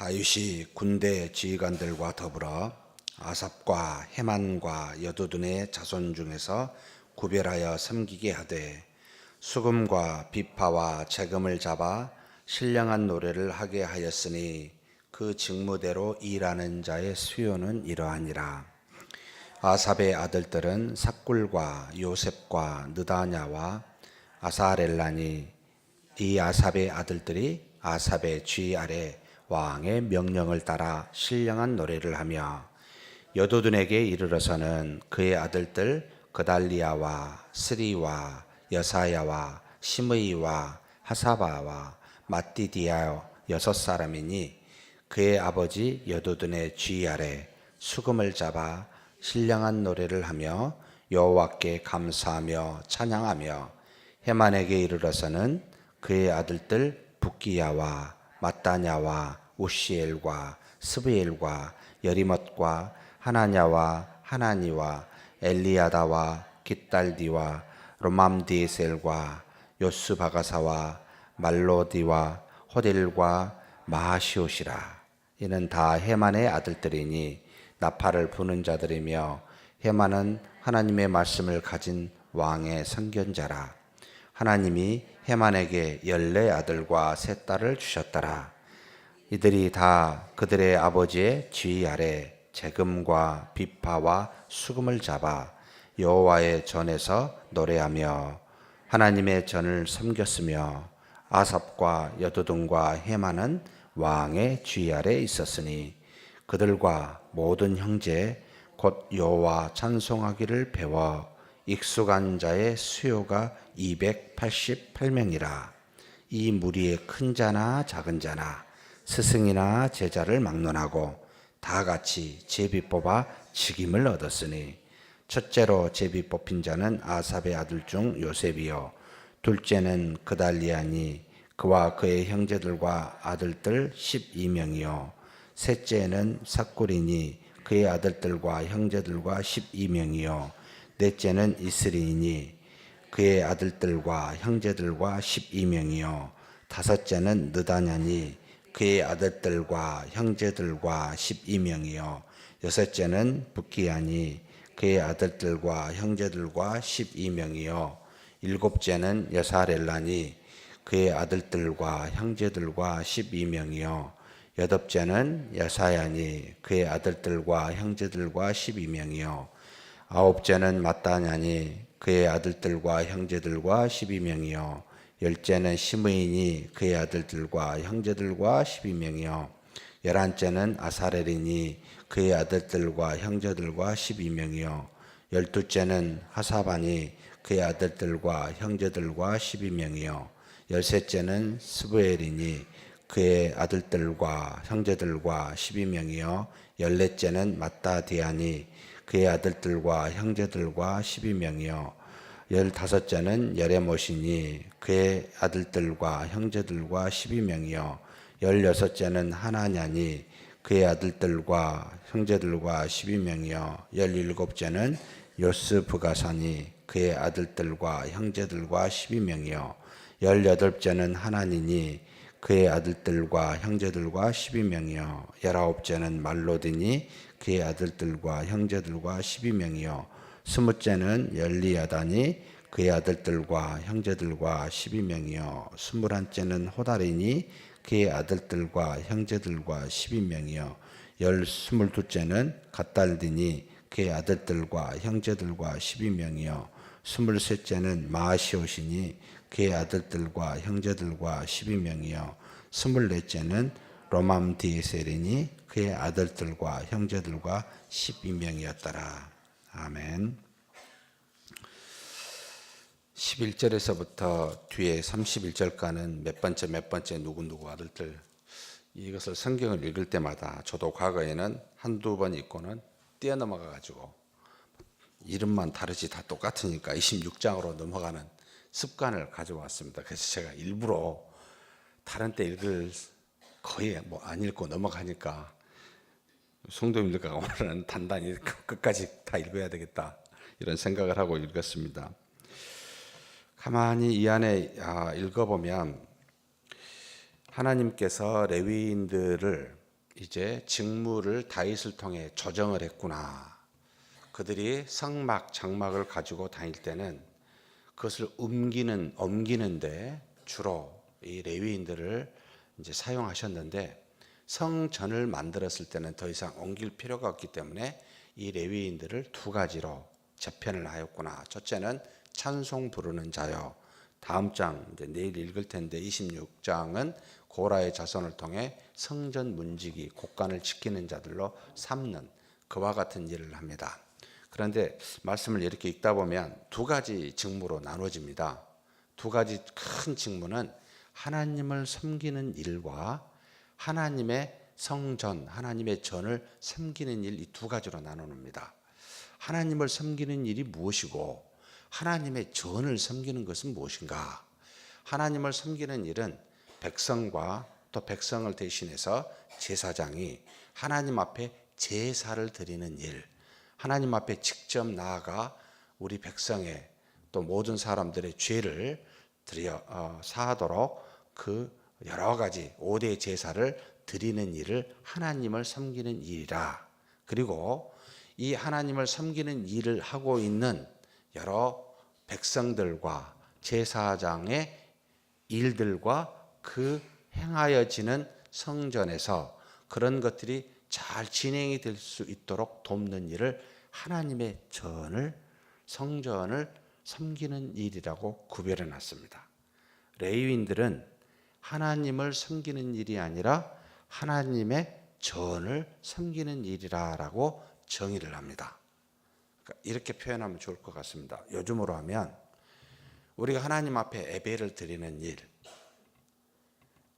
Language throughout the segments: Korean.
다윗이 군대 지휘관들과 더불어 아삽과 헤만과 여두둔의 자손 중에서 구별하여 섬기게 하되 수금과 비파와 재금을 잡아 신령한 노래를 하게 하였으니 그 직무대로 일하는 자의 수요는 이러하니라. 아삽의 아들들은 삭굴과 요셉과 느다냐와 아사렐라니, 이 아삽의 아들들이 아삽의 지휘 아래 왕의 명령을 따라 신령한 노래를 하며 여두둔에게 이르러서는 그의 아들들 그달리아와 스리와 여사야와 시므이와 하사바와 마띠디아 6사람이니 그의 아버지 여두둔의 지휘 아래 수금을 잡아 신령한 노래를 하며 여호와께 감사하며 찬양하며 헤만에게 이르러서는 그의 아들들 붓기야와 마따냐와 우시엘과 스브엘과 여리못과 하나냐와 하나니와 엘리야다와 깃달디와 로맘디셀과 요스바가사와 말로디와 호딜과 마하시옷이라. 이는 다 헤만의 아들들이니 나팔을 부는 자들이며 헤만은 하나님의 말씀을 가진 왕의 선견자라. 하나님이 헤만에게 14아들과 3딸을 주셨더라. 이들이 다 그들의 아버지의 지휘 아래 재금과 비파와 수금을 잡아 여호와의 전에서 노래하며 하나님의 전을 섬겼으며 아삽과 여두둔과 헤만은 왕의 지휘 아래 있었으니 그들과 모든 형제 곧 여호와 찬송하기를 배워 익숙한 자의 수요가 288명이라. 이 무리의 큰 자나 작은 자나 스승이나 제자를 막론하고 다 같이 제비 뽑아 직임을 얻었으니 첫째로 제비 뽑힌 자는 아삽의 아들 중 요셉이요 둘째는 그달리아니 그와 그의 형제들과 아들들 12명이요 셋째는 삭굴이니 그의 아들들과 형제들과 12명이요 넷째는 이스리이니 그의 아들들과 형제들과 12명이요 다섯째는 느다냐니 그의 아들들과 형제들과 12명이요 여섯째는 붓기야니 그의 아들들과 형제들과 12명이요 일곱째는 여사렐라니 그의 아들들과 형제들과 12명이요 여덟째는 여사야니 그의 아들들과 형제들과 12명이요 아홉째는 마따냐니 그의 아들들과 형제들과 12명이요 열째는 시므이니 그의 아들들과 형제들과 12명이요 열한째는 아사렐이니 그의 아들들과 형제들과 12명이요 열두째는 하사바니 그의 아들들과 형제들과 12명이요 열셋째는 스브엘이니 그의 아들들과 형제들과 12명이요 열넷째는 마따디아니 그의 아들들과 형제들과 12명이요 열다섯째는 여레못이니 그의 아들들과 형제들과 12명이요 열여섯째는 하나냐니 그의 아들들과 형제들과 12명이요 열일곱째는 요스브가사니 그의 아들들과 형제들과 12명이요 열여덟째는 하나니니 그의 아들들과 형제들과 12명이요 열아홉째는 말로디니 그의 아들들과 형제들과 12명이요 스무째는 열리야다니 그의 아들들과 형제들과 12명이요 스물한째는 호다리니 그의 아들들과 형제들과 12명이요 스물두째는 갓달디니 그의 아들들과 형제들과 12명이요 스물셋째는 마하시옷이니 그의 아들들과 형제들과 12명이요 스물넷째는 로맘디에셀이니 그의 아들들과 형제들과 12명이었더라. 아멘. 11절에서부터 뒤에 31절까지는 몇 번째 누구누구 아들들, 이것을 성경을 읽을 때마다 저도 과거에는 한두 번 읽고는 뛰어넘어가 가지고 이름만 다르지 다 똑같으니까 26장으로 넘어가는 습관을 가져왔습니다. 그래서 제가 일부러 다른 때 읽을 거의 안 읽고 넘어가니까 성도님들과 오늘은 단단히 끝까지 다 읽어야 되겠다 이런 생각을 하고 읽었습니다. 가만히 이 안에 읽어보면 하나님께서 레위인들을 이제 직무를 다윗을 통해 조정을 했구나. 그들이 성막, 장막을 가지고 다닐 때는 그것을 옮기는데 주로 이 레위인들을 이제 사용하셨는데 성전을 만들었을 때는 더 이상 옮길 필요가 없기 때문에 이 레위인들을 두 가지로 재편을 하였구나. 첫째는 찬송 부르는 자요. 다음 장 이제 내일 읽을 텐데 26장은 고라의 자손을 통해 성전 문지기 곡간을 지키는 자들로 삼는 그와 같은 일을 합니다. 그런데 말씀을 이렇게 읽다 보면 두 가지 직무로 나눠집니다. 두 가지 큰 직무는 하나님을 섬기는 일과 하나님의 성전, 하나님의 전을 섬기는 일, 이 두 가지로 나눕니다. 하나님을 섬기는 일이 무엇이고 하나님의 전을 섬기는 것은 무엇인가? 하나님을 섬기는 일은 백성과 또 백성을 대신해서 제사장이 하나님 앞에 제사를 드리는 일, 하나님 앞에 직접 나아가 우리 백성의 또 모든 사람들의 죄를 사하도록 그 여러 가지 5대 제사를 드리는 일을 하나님을 섬기는 일이라. 그리고 이 하나님을 섬기는 일을 하고 있는 여러 백성들과 제사장의 일들과 그 행하여지는 성전에서 그런 것들이 잘 진행이 될 수 있도록 돕는 일을 하나님의 전을, 성전을 섬기는 일이라고 구별해 놨습니다. 레위인들은 하나님을 섬기는 일이 아니라 하나님의 전을 섬기는 일이라고 정의를 합니다. 그러니까 이렇게 표현하면 좋을 것 같습니다. 요즘으로 하면 우리가 하나님 앞에 예배를 드리는 일,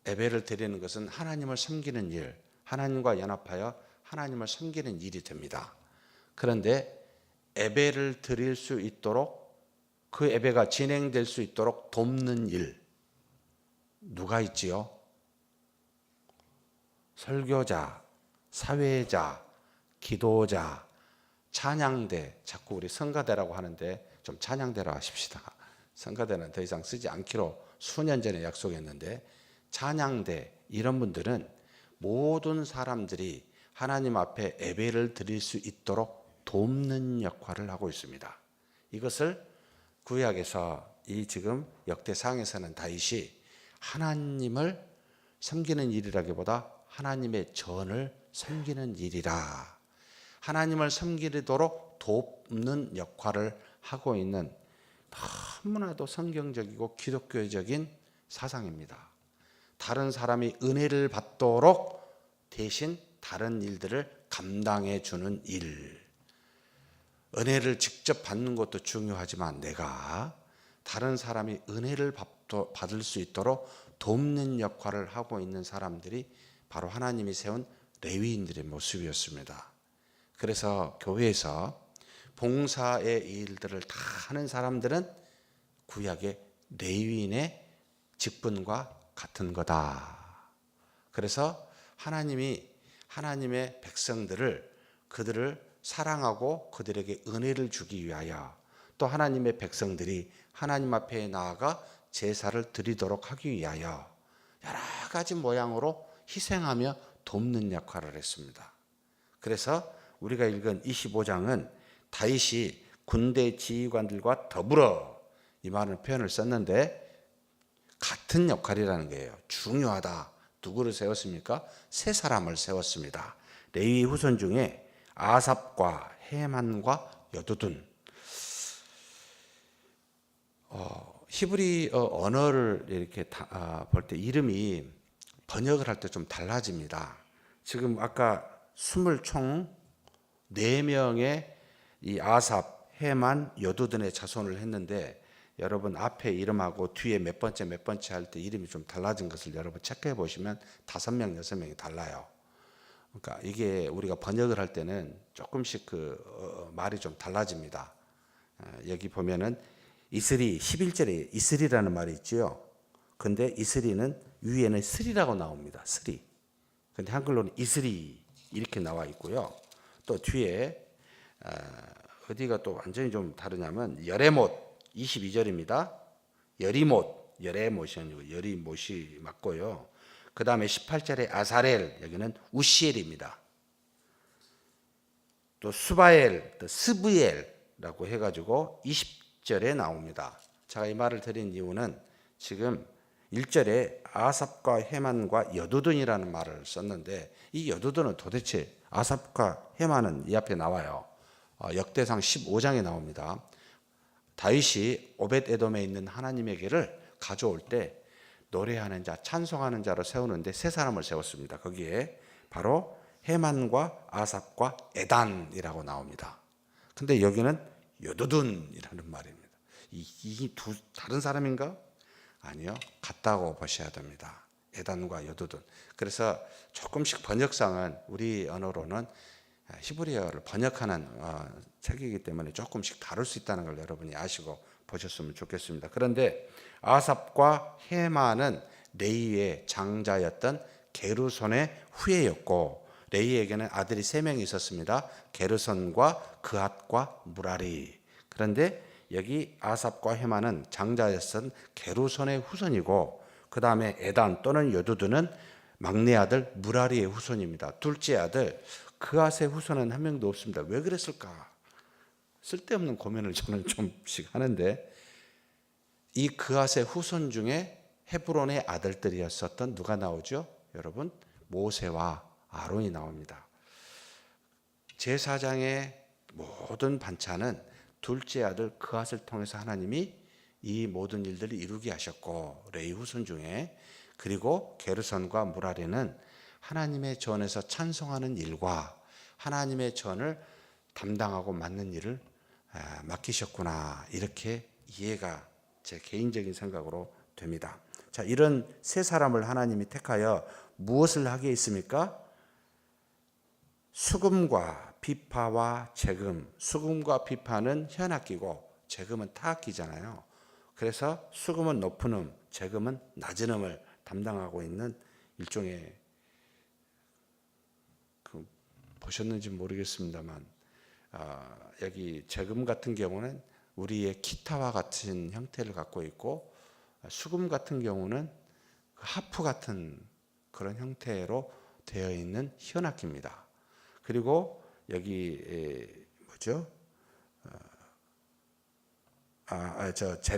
예배를 드리는 것은 하나님을 섬기는 일, 하나님과 연합하여 하나님을 섬기는 일이 됩니다. 그런데 예배를 드릴 수 있도록 그 예배가 진행될 수 있도록 돕는 일 누가 있지요? 설교자, 사회자, 기도자, 찬양대, 자꾸 우리 성가대라고 하는데 좀 찬양대로 하십시다. 성가대는 더 이상 쓰지 않기로 수년 전에 약속했는데 찬양대 이런 분들은 모든 사람들이 하나님 앞에 예배를 드릴 수 있도록 돕는 역할을 하고 있습니다. 이것을 구약에서 이 지금 역대상에서는 다윗이 하나님을 섬기는 일이라기보다 하나님의 전을 섬기는 일이라. 하나님을 섬기도록 돕는 역할을 하고 있는 너무나도 성경적이고 기독교적인 사상입니다. 다른 사람이 은혜를 받도록 대신 다른 일들을 감당해 주는 일. 은혜를 직접 받는 것도 중요하지만 내가 다른 사람이 은혜를 받을 수 있도록 돕는 역할을 하고 있는 사람들이 바로 하나님이 세운 레위인들의 모습이었습니다. 그래서 교회에서 봉사의 일들을 다 하는 사람들은 구약의 레위인의 직분과 같은 거다. 그래서 하나님이 하나님의 백성들을 그들을 사랑하고 그들에게 은혜를 주기 위하여 또 하나님의 백성들이 하나님 앞에 나아가 제사를 드리도록 하기 위하여 여러 가지 모양으로 희생하며 돕는 역할을 했습니다. 그래서 우리가 읽은 25장은 다윗이 군대 지휘관들과 더불어 이 말은 표현을 썼는데 같은 역할이라는 거예요. 중요하다. 누구를 세웠습니까? 세 사람을 세웠습니다. 레위 후손 중에 아삽과 헤만과 여두둔. 히브리 언어를 이렇게 볼 때 이름이 번역을 할 때 좀 달라집니다. 지금 아까 24명의 이 아삽, 헤만, 여두둔의 자손을 했는데 여러분 앞에 이름하고 뒤에 몇 번째 할 때 이름이 좀 달라진 것을 여러분 체크해 보시면 5명, 6명이 달라요. 그러니까 이게 우리가 번역을 할 때는 조금씩 말이 좀 달라집니다. 여기 보면은 이스리 11절에 이스리라는 말이 있지요. 근데 이스리는 위에는 스리라고 나옵니다. 스리. 근데 한글로는 이스리 이렇게 나와 있고요. 또 뒤에 어디가 또 완전히 좀 다르냐면 여레못 22절입니다. 여리못, 여레못이 아니고 여리못이 맞고요. 그 다음에 18절에 아사렐, 여기는 우시엘입니다. 또 수바엘, 또 스브엘라고 해가지고 20절에 나옵니다. 제가 이 말을 드린 이유는 지금 1절에 아삽과 헤만과 여두둔이라는 말을 썼는데 이 여두둔은 도대체 아삽과 헤만은 이 앞에 나와요. 역대상 15장에 나옵니다. 다윗이 오벳 에돔에 있는 하나님의 길을 가져올 때 노래하는 자, 찬송하는 자로 세우는데 세 사람을 세웠습니다. 거기에 바로 헤만과 아삽과 에단이라고 나옵니다. 근데 여기는 여두둔이라는 말입니다. 이 두 다른 사람인가? 아니요, 같다고 보셔야 됩니다. 에단과 여두둔. 그래서 조금씩 번역상은 우리 언어로는 히브리어를 번역하는 책이기 때문에 조금씩 다를 수 있다는 걸 여러분이 아시고 보셨으면 좋겠습니다. 그런데 아삽과 헤만은 레이의 장자였던 게르손의 후예였고, 레이에게는 아들이 3명이 있었습니다. 게르손과 그앗과 무라리. 그런데 여기 아삽과 헤만은 장자였던 게르손의 후손이고, 그 다음에 에단 또는 여두둔은 막내 아들 무라리의 후손입니다. 둘째 아들 그앗의 후손은 한 명도 없습니다. 왜 그랬을까? 쓸데없는 고민을 저는 좀씩 하는데, 이 그앗의 후손 중에 헤브론의 아들들이었었던 누가 나오죠? 여러분, 모세와 아론이 나옵니다. 제사장의 모든 반찬은 둘째 아들 그앗을 통해서 하나님이 이 모든 일들을 이루게 하셨고, 레위 후손 중에, 그리고 게르손과 무라리는 하나님의 전에서 찬송하는 일과 하나님의 전을 담당하고 맡는 일을 맡기셨구나, 이렇게 이해가 제 개인적인 생각으로 됩니다. 자, 이런 세 사람을 하나님이 택하여 무엇을 하게 했습니까? 수금과 비파와 재금. 수금과 비파는 현악기고 재금은 타악기잖아요. 그래서 수금은 높은 음, 재금은 낮은 음을 담당하고 있는 일종의, 보셨는지 모르겠습니다만, 여기 재금 같은 경우는 우리의 기타와 같은 형태를 갖고 있고, 수금 같은 경우는 하프 같은 그런 형태로 되어 있는 현악기입니다. 그리고 여기 뭐죠?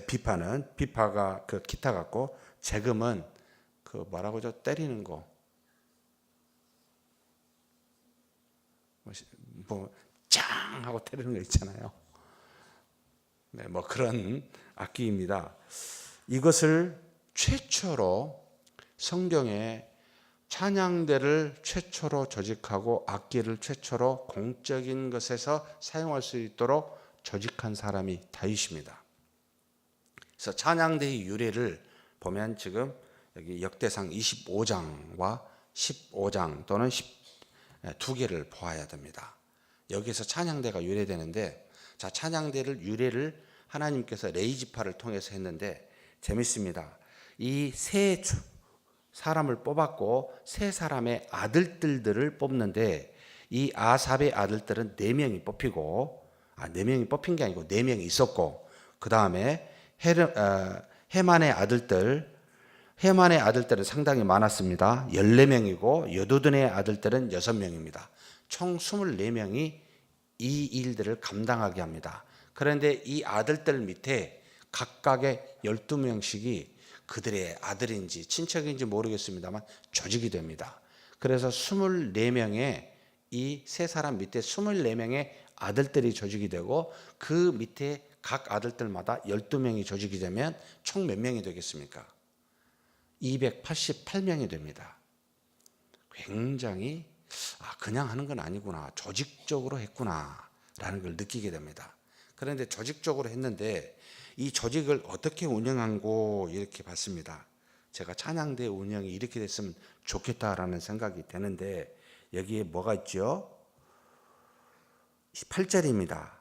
비파는, 비파가 그 기타 같고, 재금은 그 뭐라고죠? 때리는 거, 뭐 짱 하고 때리는 거 있잖아요. 네, 뭐 그런 악기입니다. 이것을 최초로 성경에 찬양대를 최초로 조직하고 악기를 최초로 공적인 것에서 사용할 수 있도록 조직한 사람이 다윗입니다. 그래서 찬양대의 유래를 보면 지금 여기 역대상 25장과 15장 또는 2개를 보아야 됩니다. 여기서 찬양대가 유래되는데, 자, 찬양대를 유래를 하나님께서 레위 지파를 통해서 했는데 재밌습니다. 이 세 사람을 뽑았고 세 사람의 아들들을 뽑는데, 이 아삽의 아들들은 4명이 뽑히고, 4명이 뽑힌 게 아니고 4명이 있었고, 그 다음에 헤만의 아들들은 상당히 많았습니다. 14명이고 여두둔의 아들들은 6명입니다. 총 24명이 이 일들을 감당하게 합니다. 그런데 이 아들들 밑에 각각의 12명씩이 그들의 아들인지 친척인지 모르겠습니다만 조직이 됩니다. 그래서 24명의 이 세 사람 밑에 24명의 아들들이 조직이 되고, 그 밑에 각 아들들마다 12명이 조직이 되면 총 몇 명이 되겠습니까? 288명이 됩니다. 굉장히 그냥 하는 건 아니구나, 조직적으로 했구나 라는 걸 느끼게 됩니다. 그런데 조직적으로 했는데 이 조직을 어떻게 운영한고 이렇게 봤습니다. 제가 찬양대 운영이 이렇게 됐으면 좋겠다라는 생각이 되는데, 여기에 뭐가 있죠? 8절입니다.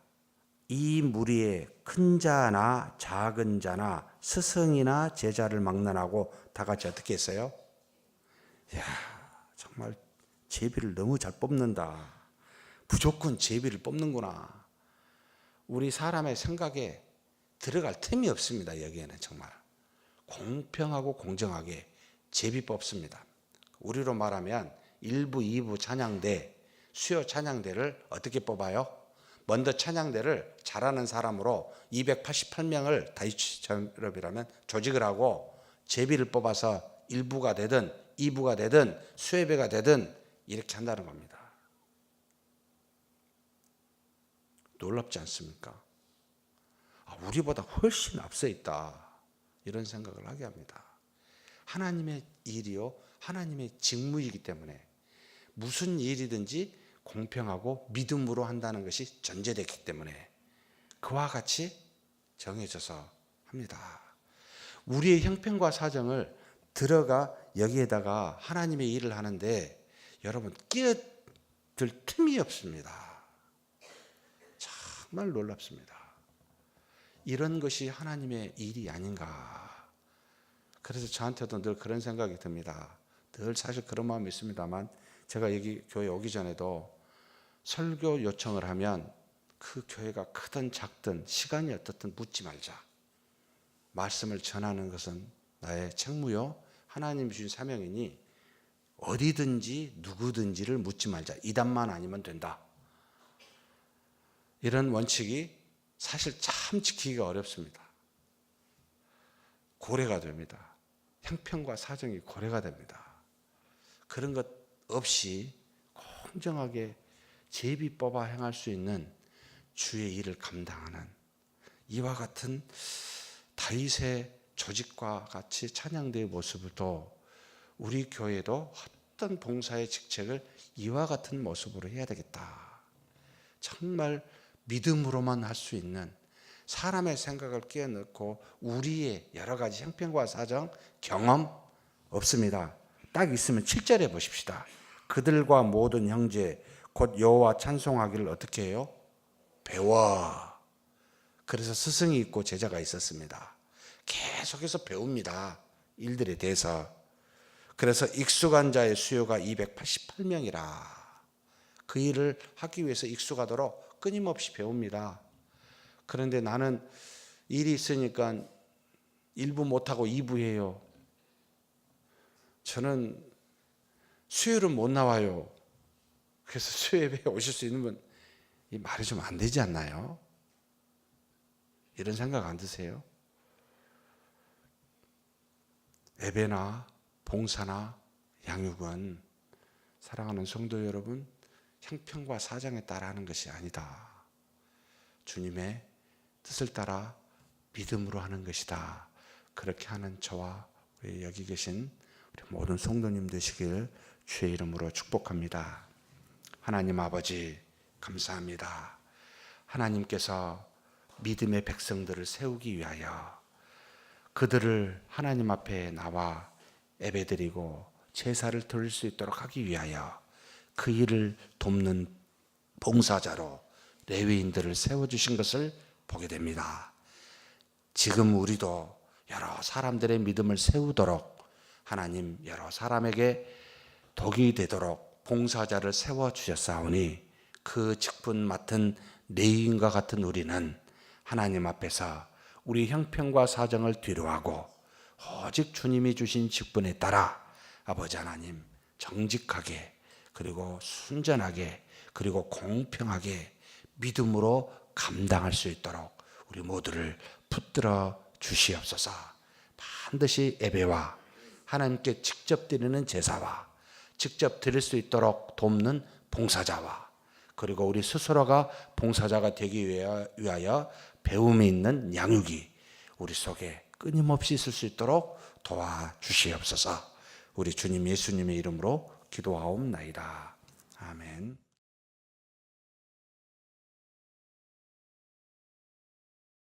이 무리에 큰 자나 작은 자나 스승이나 제자를 막론하고 다 같이 어떻게 했어요? 이야, 정말 제비를 너무 잘 뽑는다. 무조건 제비를 뽑는구나. 우리 사람의 생각에 들어갈 틈이 없습니다. 여기에는 정말 공평하고 공정하게 제비 뽑습니다. 우리로 말하면 1부, 2부 찬양대, 수요 찬양대를 어떻게 뽑아요? 먼저 찬양대를 잘하는 사람으로 288명을 다이처럼이라면 조직을 하고 제비를 뽑아서 1부가 되든 2부가 되든 수예배가 되든 이렇게 한다는 겁니다. 놀랍지 않습니까? 우리보다 훨씬 앞서 있다, 이런 생각을 하게 합니다. 하나님의 일이요, 하나님의 직무이기 때문에 무슨 일이든지 공평하고 믿음으로 한다는 것이 전제됐기 때문에 그와 같이 정해져서 합니다. 우리의 형편과 사정을 들어가 여기에다가 하나님의 일을 하는데 여러분 끼어들 틈이 없습니다. 정말 놀랍습니다. 이런 것이 하나님의 일이 아닌가. 그래서 저한테도 늘 그런 생각이 듭니다. 늘 사실 그런 마음이 있습니다만 제가 여기 교회 오기 전에도 설교 요청을 하면 그 교회가 크든 작든 시간이 어떻든 묻지 말자. 말씀을 전하는 것은 나의 책무요, 하나님 주신 사명이니 어디든지 누구든지를 묻지 말자. 이단만 아니면 된다. 이런 원칙이 사실 참 지키기가 어렵습니다. 고래가 됩니다. 형편과 사정이 고래가 됩니다. 그런 것 없이 공정하게 제비 뽑아 행할 수 있는 주의 일을 감당하는 이와 같은 다윗의 조직과 같이 찬양대의 모습도 우리 교회도 어떤 봉사의 직책을 이와 같은 모습으로 해야 되겠다. 정말 믿음으로만 할 수 있는, 사람의 생각을 끼워넣고 우리의 여러 가지 형편과 사정, 경험 없습니다. 딱 있으면 7절에 보십시다. 그들과 모든 형제 곧 여호와 찬송하기를 어떻게 해요? 배워. 그래서 스승이 있고 제자가 있었습니다. 계속해서 배웁니다. 일들에 대해서. 그래서 익숙한 자의 수요가 288명이라. 그 일을 하기 위해서 익숙하도록 끊임없이 배웁니다. 그런데 나는 일이 있으니까 1부 못하고 2부 해요. 저는 수요일은 못 나와요. 그래서 수요예배에 오실 수 있는 분, 이 말이 좀 안 되지 않나요? 이런 생각 안 드세요? 예배나 봉사나 양육은 사랑하는 성도 여러분, 형편과 사정에 따라 하는 것이 아니다. 주님의 뜻을 따라 믿음으로 하는 것이다. 그렇게 하는 저와 우리 여기 계신 우리 모든 성도님 되시길 주의 이름으로 축복합니다. 하나님 아버지 감사합니다. 하나님께서 믿음의 백성들을 세우기 위하여 그들을 하나님 앞에 나와 예배드리고 제사를 드릴 수 있도록 하기 위하여 그 일을 돕는 봉사자로 레위인들을 세워주신 것을 보게 됩니다. 지금 우리도 여러 사람들의 믿음을 세우도록 하나님 여러 사람에게 독이 되도록 봉사자를 세워주셨사오니 그 직분 맡은 레위인과 같은 우리는 하나님 앞에서 우리 형편과 사정을 뒤로하고 오직 주님이 주신 직분에 따라 아버지 하나님 정직하게 그리고 순전하게 그리고 공평하게 믿음으로 감당할 수 있도록 우리 모두를 붙들어 주시옵소서. 반드시 예배와 하나님께 직접 드리는 제사와 직접 드릴 수 있도록 돕는 봉사자와 그리고 우리 스스로가 봉사자가 되기 위하여 배움이 있는 양육이 우리 속에 끊임없이 있을 수 있도록 도와주시옵소서. 우리 주님 예수님의 이름으로 기도하옵나이다.